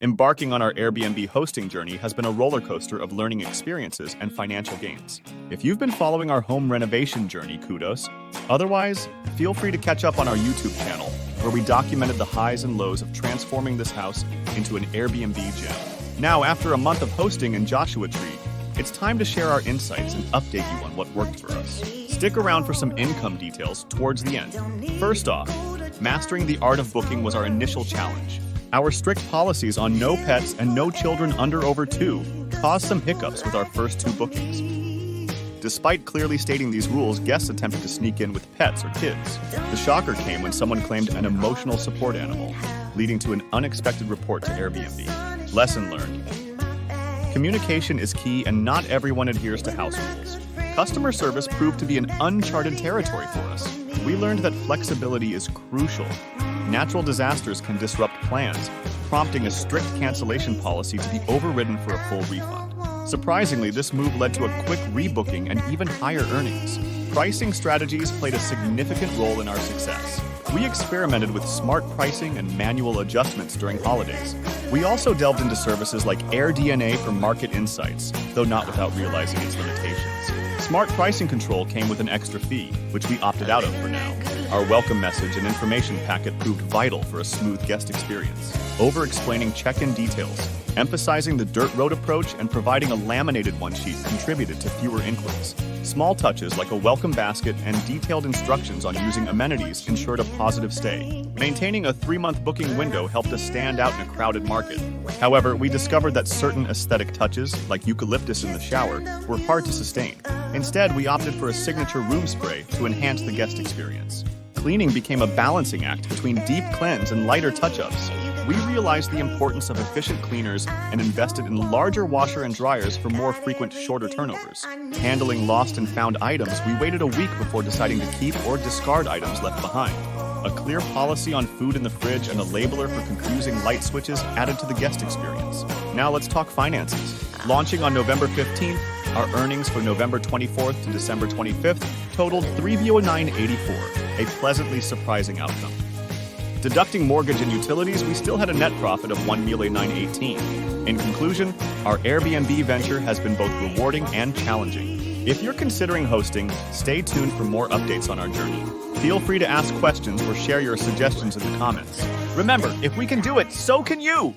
Embarking on our Airbnb hosting journey has been a roller coaster of learning experiences and financial gains. If you've been following our home renovation journey, kudos. Otherwise, feel free to catch up on our YouTube channel, where we documented the highs and lows of transforming this house into an Airbnb gem. Now, after a month of hosting in Joshua Tree, it's time to share our insights and update you on what worked for us. Stick around for some income details towards the end. First off, mastering the art of booking was our initial challenge. Our strict policies on no pets and no children over 2 caused some hiccups with our first 2 bookings. Despite clearly stating these rules, guests attempted to sneak in with pets or kids. The shocker came when someone claimed an emotional support animal, leading to an unexpected report to Airbnb. Lesson learned. Communication is key, and not everyone adheres to house rules. Customer service proved to be an uncharted territory for us. We learned that flexibility is crucial. Natural disasters can disrupt plans, prompting a strict cancellation policy to be overridden for a full refund. Surprisingly, this move led to a quick rebooking and even higher earnings. Pricing strategies played a significant role in our success. We experimented with smart pricing and manual adjustments during holidays. We also delved into services like AirDNA for market insights, though not without realizing its limitations. Smart pricing control came with an extra fee, which we opted out of for now. Our welcome message and information packet proved vital for a smooth guest experience. Over-explaining check-in details, emphasizing the dirt road approach, and providing a laminated one-sheet contributed to fewer inquiries. Small touches like a welcome basket and detailed instructions on using amenities ensured a positive stay. Maintaining a 3-month booking window helped us stand out in a crowded market. However, we discovered that certain aesthetic touches, like eucalyptus in the shower, were hard to sustain. Instead, we opted for a signature room spray to enhance the guest experience. Cleaning became a balancing act between deep cleanse and lighter touch-ups. We realized the importance of efficient cleaners and invested in larger washer and dryers for more frequent, shorter turnovers. Handling lost and found items, we waited a week before deciding to keep or discard items left behind. A clear policy on food in the fridge and a labeler for confusing light switches added to the guest experience. Now let's talk finances. Launching on November 15th, our earnings for November 24th to December 25th totaled $309.84, a pleasantly surprising outcome. Deducting mortgage and utilities, we still had a net profit of $1,918. In conclusion, our Airbnb venture has been both rewarding and challenging. If you're considering hosting, stay tuned for more updates on our journey. Feel free to ask questions or share your suggestions in the comments. Remember, if we can do it, so can you!